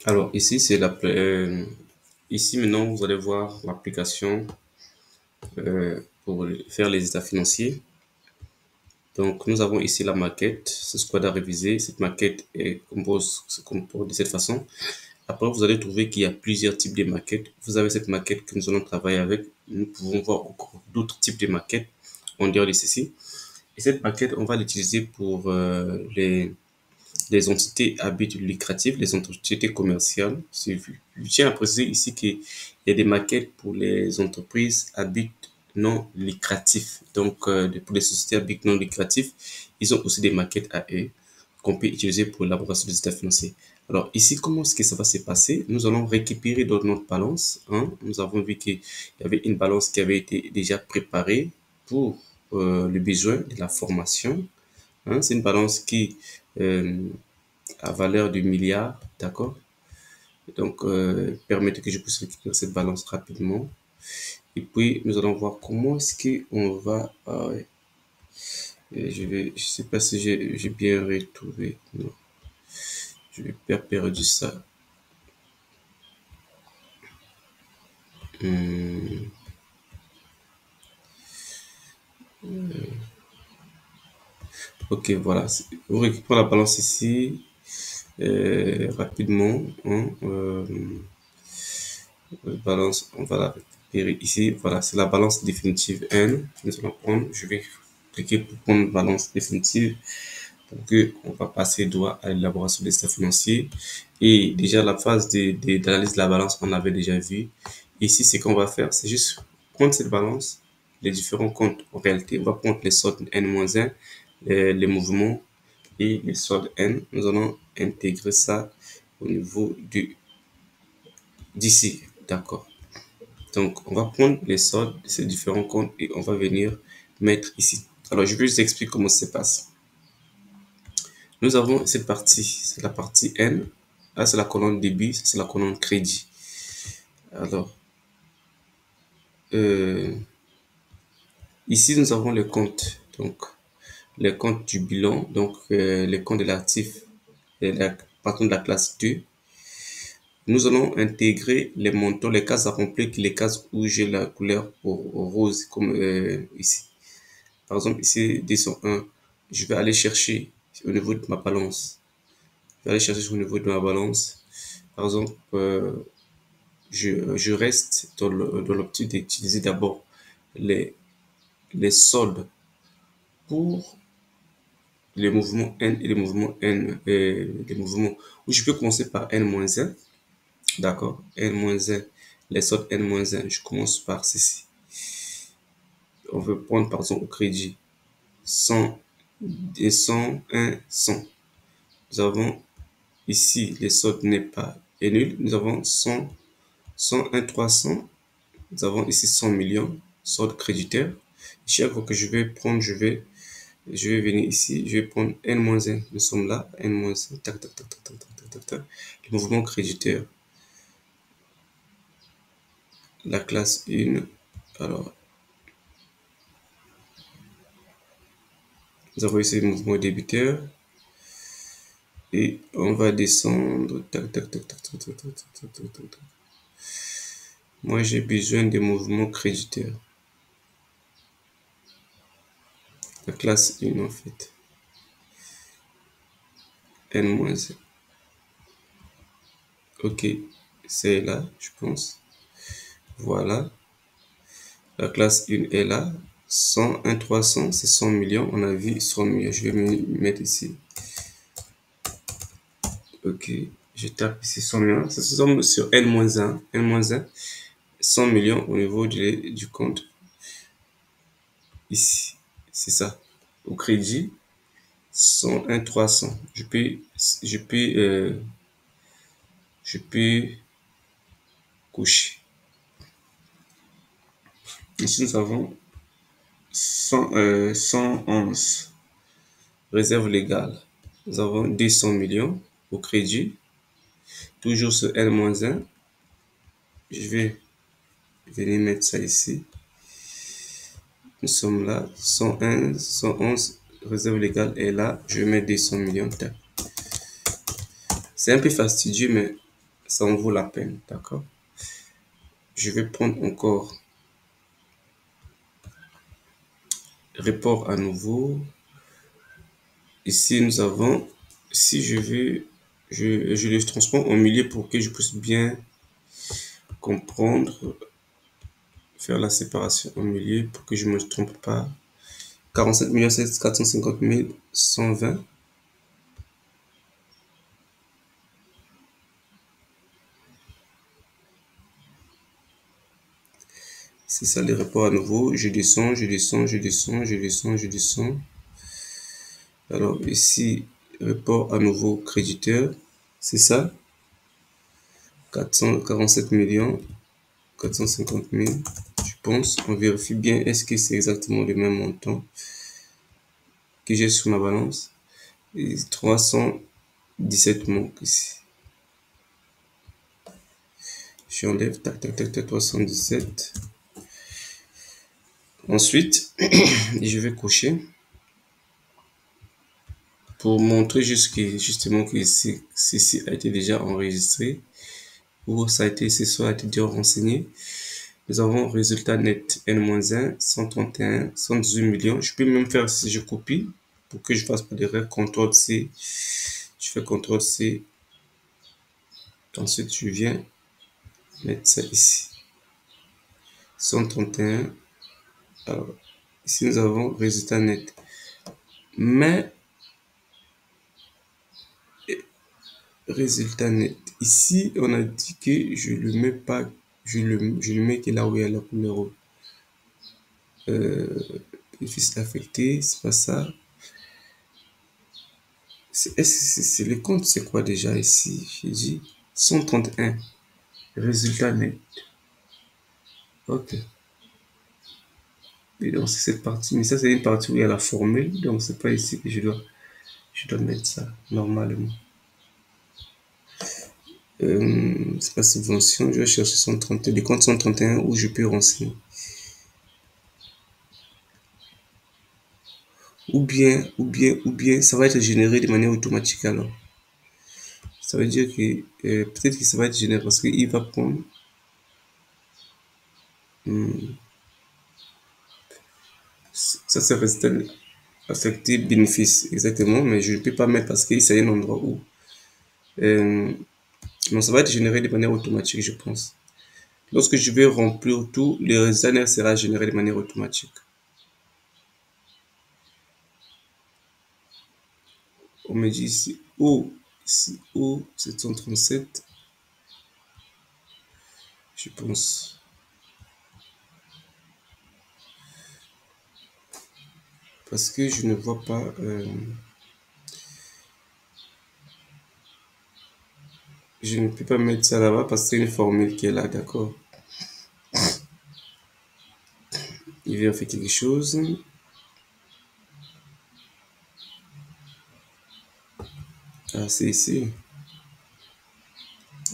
Alors ici, c'est ici maintenant, vous allez voir l'application pour faire les états financiers. Donc, nous avons ici la maquette, c'est ce qu'on a révisé. Cette maquette se compose de cette façon. Après, vous allez trouver qu'il y a plusieurs types de maquettes. Vous avez cette maquette que nous allons travailler avec. Nous pouvons voir encore d'autres types de maquettes en dehors de ceci. Et cette maquette, on va l'utiliser pour les entités à but lucratif, les entités commerciales. Je tiens à préciser ici qu'il y a des maquettes pour les entreprises à but non lucratif. Donc, pour les sociétés à but non lucratif, ils ont aussi des maquettes à eux qu'on peut utiliser pour l'élaboration des états financiers. Alors ici, comment est-ce que ça va se passer? Nous allons récupérer dans notre balance. Nous avons vu qu'il y avait une balance qui avait été déjà préparée pour le besoin de la formation. C'est une balance qui a valeur de milliards, d'accord? Donc, permettez que je puisse récupérer cette balance rapidement. Et puis, nous allons voir comment est-ce qu'on va... je sais pas si j'ai bien retrouvé. Non, je vais perdu ça. Ok, voilà. On récupère la balance ici rapidement. Balance, on va la récupérer ici. Voilà, c'est la balance définitive N. Nous allons prendre. Je vais cliquer pour prendre balance définitive pour que on va passer droit à l'élaboration des états financiers. Et déjà la phase d'analyse de la balance, on avait déjà vu. Ici, ce qu'on va faire, c'est juste prendre cette balance, les différents comptes. En réalité, on va prendre les soldes N-1, les mouvements et les soldes N. Nous allons intégrer ça au niveau d'ici. D'accord. Donc, on va prendre les soldes de ces différents comptes et on va venir mettre ici. Alors, je vais vous expliquer comment ça se passe. Nous avons cette partie, c'est la partie N. Là, c'est la colonne débit, c'est la colonne crédit. Alors, ici, nous avons les comptes. Donc, les comptes du bilan, donc les comptes de l'actif, partant de la classe 2. Nous allons intégrer les montants, les cases à remplir, les cases où j'ai la couleur rose, comme ici. Par exemple, ici, 201, je vais aller chercher au niveau de ma balance. Je vais aller chercher au niveau de ma balance. Par exemple, je reste dans l'optique d'utiliser d'abord les soldes pour les mouvements N et les mouvements N, les mouvements où je peux commencer par N-1, d'accord, N-1, les soldes N-1, je commence par ceci. On veut prendre par exemple au crédit 100, 101, 100. Nous avons ici les soldes n'est pas est nul. Nous avons 100, 101, 300. Nous avons ici 100 millions, solde créditaire. Chaque fois que je vais prendre, je vais venir ici, je vais prendre N-1. Nous sommes là, N-1, tac, tac, tac, tac, tac, tac, tac, tac. Le mouvement créditaire. La classe 1. Alors, nous avons ici le mouvement débiteur. Et on va descendre. Tac, tac, tac, tac, tac, tac, tac, tac, tac, tac, tac. Moi, j'ai besoin des mouvements créditaires. La classe 1, en fait. N-1. Ok, c'est là, je pense. Voilà. La classe 1 est là. 101, 300, c'est 100 millions. On a vu 100 millions. Je vais me mettre ici. Ok, je tape ici 100 millions. Ça se tombe sur N-1. N-1, 100 millions au niveau du compte. Ici, c'est ça. Au crédit, 101, 300. Je peux coucher. Ici, nous avons 111. Réserve légale. Nous avons 200 millions au crédit. Toujours sur N-1. Je vais venir mettre ça ici. Nous sommes là. 101, 111. réserve légale est là. Je mets 200 millions. C'est un peu fastidieux, mais ça en vaut la peine. D'accord? Je vais prendre encore report à nouveau. Ici, nous avons, si je veux, je le transforme en milliers pour que je puisse bien comprendre, faire la séparation en milliers pour que je ne me trompe pas. 47 450 120. C'est ça les reports à nouveau. Je descends, je descends, je descends, je descends, je descends. Alors ici, report à nouveau créditeur. C'est ça. 447 millions, 450 000. Je pense. On vérifie bien. Est-ce que c'est exactement le même montant que j'ai sur ma balance? Et 317 manque ici. J'enlève, tac, tac, tac, tac, 317. Ensuite, je vais cocher pour montrer justement que ceci a été déjà enregistré ou ça a été, ça a été déjà renseigné. Nous avons résultat net N-1, 131, 118 millions. Je peux même faire si je copie pour que je fasse pas d'erreur. CTRL C. Je fais CTRL C. Ensuite, je viens mettre ça ici. 131. Alors, ici, nous avons résultat net. Mais, résultat net. Ici, on a dit que je le mets pas, je le mets que là où il y a la couleur bénéfice affecté, c'est pas ça. C'est le compte, c'est quoi déjà ici? J'ai dit 131. Résultat net. Ok. Et donc, c'est cette partie. Mais ça, c'est une partie où il y a la formule. Donc, c'est pas ici que je dois mettre ça, normalement. C'est pas subvention. Je vais chercher 131. Les comptes 131 où je peux renseigner. Ou bien, ça va être généré de manière automatique alors. Ça veut dire que peut-être que ça va être généré parce qu'il va prendre. Ça, c'est résultat affecté bénéfice, exactement, mais je ne peux pas mettre parce que c'est un endroit où. Non, ça va être généré de manière automatique, je pense. Lorsque je vais remplir tout, le résultat net sera généré de manière automatique. On me dit ici O 737, je pense. Parce que je ne vois pas. Je ne peux pas mettre ça là-bas parce que c'est une formule qui est là, d'accord. Il vient faire quelque chose. Ah, c'est ici.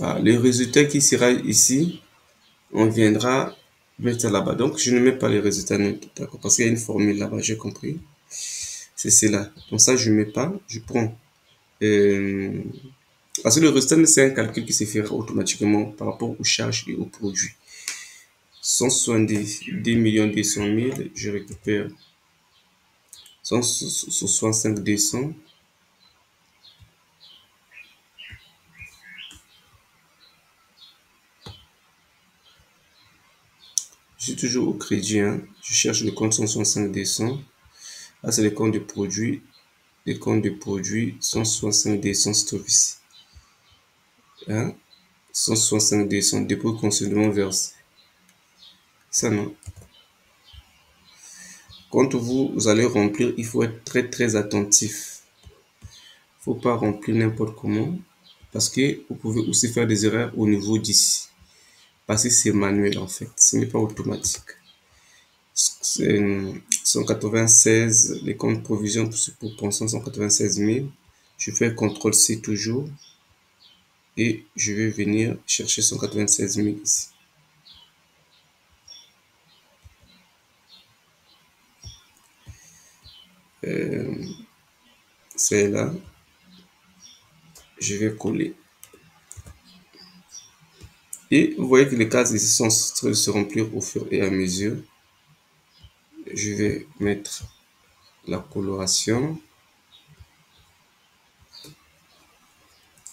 Ah, le résultat qui sera ici, on viendra mettre ça là-bas. Donc, je ne mets pas les résultats nets, d'accord, parce qu'il y a une formule là-bas, j'ai compris. C'est cela. Donc ça, je ne mets pas. Je prends. Parce que le résultat net, c'est un calcul qui se fera automatiquement par rapport aux charges et aux produits. 170 millions 200 000, je récupère 165 200. Je suis toujours au crédit, hein. Je cherche le compte 165 200. Là, c'est le compte de produit. Le compte de produit 165 200 se trouve ici. Hein? 165 200 dépôt consignement versé. Ça, non. Quand vous allez remplir, il faut être très très attentif. Faut pas remplir n'importe comment parce que vous pouvez aussi faire des erreurs au niveau d'ici. Parce que c'est manuel en fait, ce n'est pas automatique. C'est 196, les comptes provision pour pension 196 000. Je fais CTRL C toujours et je vais venir chercher 196 000 ici. C'est là. Je vais coller. Et vous voyez que les cases ici sont en train de se remplir au fur et à mesure. Je vais mettre la coloration.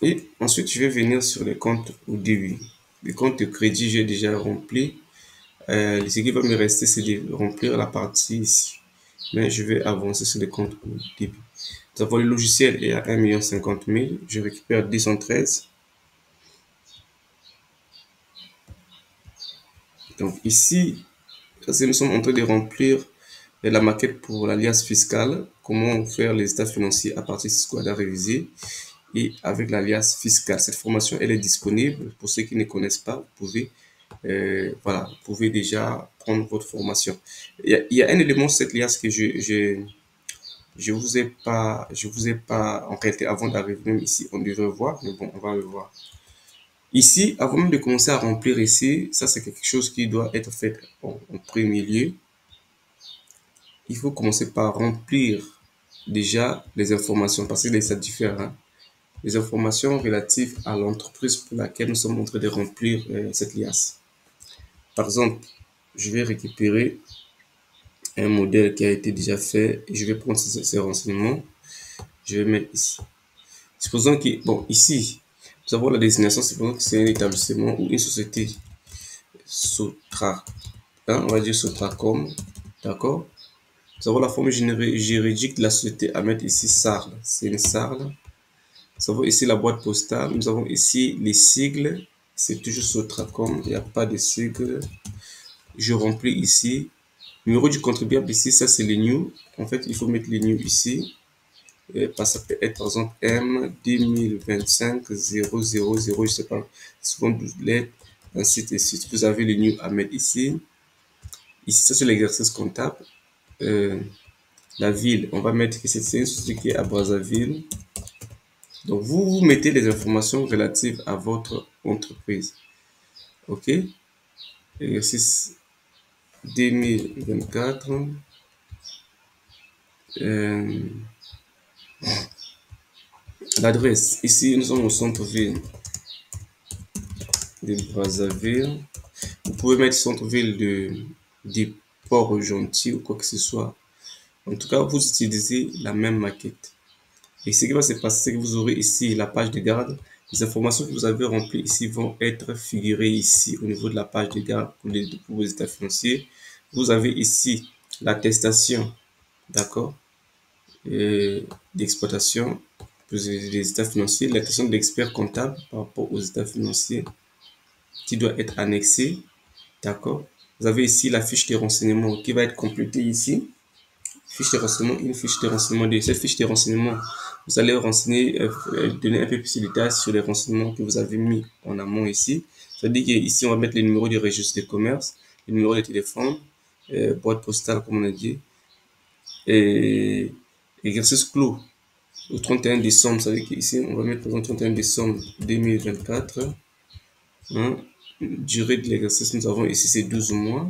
Et ensuite, je vais venir sur les comptes au début. Les comptes de crédit, j'ai déjà rempli. Ce qui va me rester, c'est de remplir la partie ici. Mais je vais avancer sur les comptes au début. Nous avons le logiciel est à 1 050 000. Je récupère 213. Donc ici, nous sommes en train de remplir la maquette pour l'alias fiscal. Comment faire les états financiers à partir de ce qu'on a révisé. Et avec l'alias fiscal. Cette formation, elle est disponible. Pour ceux qui ne connaissent pas, vous pouvez, voilà, vous pouvez déjà prendre votre formation. Il y a un élément de cette alias que je vous ai pas, en réalité, avant d'arriver même ici, on devrait voir, mais bon, on va le voir. Ici, avant même de commencer à remplir ici, ça c'est quelque chose qui doit être fait en premier lieu. Il faut commencer par remplir déjà les informations, parce que ça diffère, hein. Les informations relatives à l'entreprise pour laquelle nous sommes en train de remplir cette liasse. Par exemple, je vais récupérer un modèle qui a été déjà fait et je vais prendre ces renseignements. Je vais mettre ici. Supposons que, bon, ici, nous avons la désignation, supposons que c'est un établissement ou une société Sotra, hein, on va dire Sotracom, d'accord. Nous avons la forme juridique de la société à mettre ici, SARL, c'est une SARL. Nous avons ici la boîte postale. Nous avons ici les sigles. C'est toujours Sotracom. Il n'y a pas de sigles. Je remplis ici. Numéro du contribuable ici, ça c'est les new. En fait, il faut mettre les new ici. Et ça peut être par exemple M 2025 000, je sais pas, souvent 12 lettres, ainsi de suite. Vous avez les new à mettre ici. Ici, ça c'est l'exercice comptable. La ville, on va mettre que c'est une société qui est à Brazzaville. Donc, vous mettez les informations relatives à votre entreprise. OK? Exercice 2024. L'adresse. Ici, nous sommes au centre-ville de Brazzaville. Vous pouvez mettre centre-ville de Port-Gentil ou quoi que ce soit. En tout cas, vous utilisez la même maquette. Et ce qui va se passer, c'est que vous aurez ici la page de garde. Les informations que vous avez remplies ici vont être figurées ici au niveau de la page de garde pour vos états financiers. Vous avez ici l'attestation, d'accord, d'exploitation pour les états financiers, l'attestation d'expert comptable par rapport aux états financiers qui doit être annexée, d'accord. Vous avez ici la fiche de renseignements qui va être complétée ici. Fiche de renseignement, une fiche de renseignement. De cette fiche de renseignement, vous allez renseigner, donner un peu plus de détails sur les renseignements que vous avez mis en amont ici. C'est-à-dire qu'ici, on va mettre les numéros du registre de commerce, les numéros de téléphone, boîte postale, comme on a dit, et exercice clos au 31 décembre. C'est-à-dire qu'ici, on va mettre le 31 décembre 2024. Hein. Durée de l'exercice, nous avons ici, c'est 12 mois.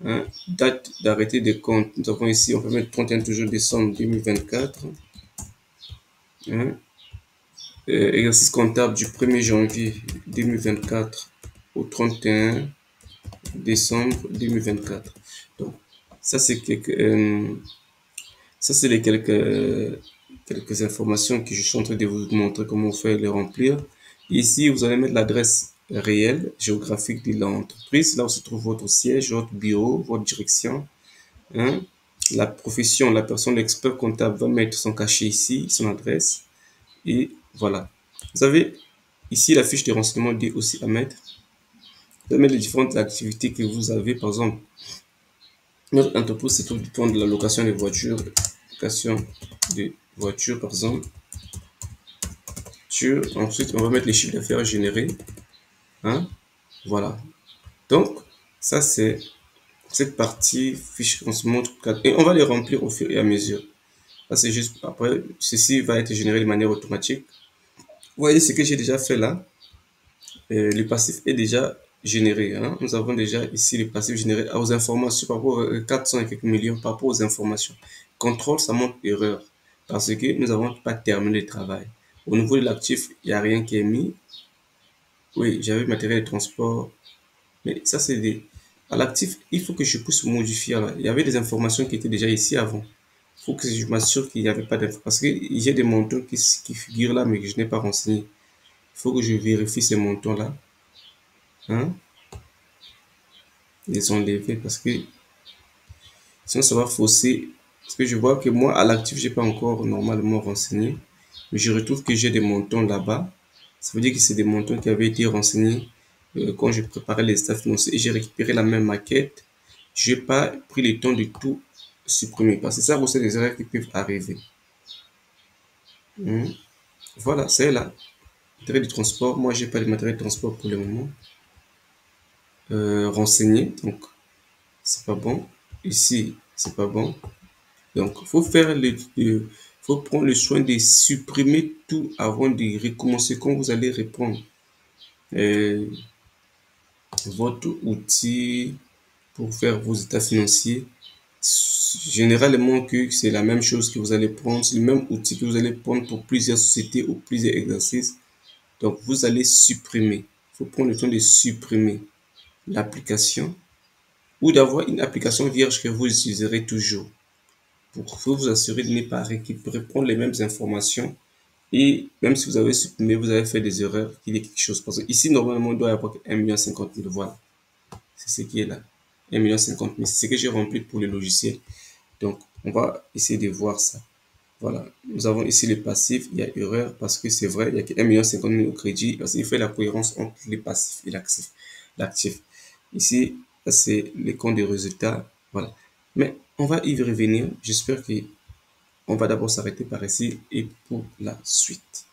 Hein, date d'arrêté des comptes, nous avons ici, on peut mettre 31 toujours décembre 2024. Hein, exercice comptable du 1er janvier 2024 au 31 décembre 2024. Donc, ça c'est les quelques informations que je suis en train de vous montrer comment faire les remplir. Ici, vous allez mettre l'adresse réelle, géographique de l'entreprise, là où se trouve votre siège, votre bureau, votre direction. Hein. La profession, la personne, l'expert comptable va mettre son cachet ici, son adresse. Et voilà. Vous avez ici la fiche de renseignement dit aussi à mettre. Vous allez mettre les différentes activités que vous avez. Par exemple, notre entreprise se trouve du point de la location des voitures. Location de voitures, par exemple. Ensuite, on va mettre les chiffres d'affaires générés. Hein. Voilà. Donc, ça c'est cette partie fiche qu'on se montre et on va les remplir au fur et à mesure. Là, c'est juste après, ceci va être généré de manière automatique. Vous voyez ce que j'ai déjà fait là. Le passif est déjà généré. Hein. Nous avons déjà ici le passif généré aux informations par rapport aux 400 et quelques millions par rapport aux informations. contrôle, ça montre erreur. Parce que nous n'avons pas terminé le travail. Au niveau de l'actif, il n'y a rien qui est mis. Oui, j'avais matériel de transport. Mais ça, c'est des... À l'actif, il faut que je puisse modifier. Là. Il y avait des informations qui étaient déjà ici avant. Il faut que je m'assure qu'il n'y avait pas d'informations. Parce que j'ai des montants qui figurent là, mais que je n'ai pas renseigné. Il faut que je vérifie ces montants-là. Hein? Les enlever parce que sinon ça va fausser. Parce que je vois que moi, à l'actif, j'ai pas encore normalement renseigné. Mais je retrouve que j'ai des montants là-bas. Ça veut dire que c'est des montants qui avaient été renseignés quand je préparais les états financiers. Et j'ai récupéré la même maquette. Je n'ai pas pris le temps de tout supprimer. Parce que ça, c'est des erreurs qui peuvent arriver. Hmm. Voilà, c'est là. Matériel de transport. Moi, j'ai pas de matériel de transport pour le moment. Renseigner. Donc, c'est pas bon. Ici, c'est pas bon. Donc, faut prendre le soin de supprimer tout avant de recommencer quand vous allez reprendre euh, votre outil pour faire vos états financiers. Généralement, que c'est la même chose que vous allez prendre, c'est le même outil que vous allez prendre pour plusieurs sociétés ou plusieurs exercices. Donc, vous allez supprimer. Il faut prendre le temps de supprimer l'application ou d'avoir une application vierge que vous utiliserez toujours pour vous assurer de ne pas récupérer, prendre les mêmes informations. Et même si vous avez supprimé, vous avez fait des erreurs, qu'il y ait quelque chose. Parce que ici, normalement, il doit y avoir 1,50 million. Voilà. C'est ce qui est là. 1,50 million. C'est ce que j'ai rempli pour le logiciel. Donc, on va essayer de voir ça. Voilà. Nous avons ici les passifs. Il y a erreur parce que c'est vrai, il n'y a que 1,50 million au crédit. Parce qu'il fait la cohérence entre les passifs et l'actif. L'actif. Ici, c'est les comptes de résultats. Voilà. Mais on va y revenir. J'espère que on va d'abord s'arrêter par ici et pour la suite.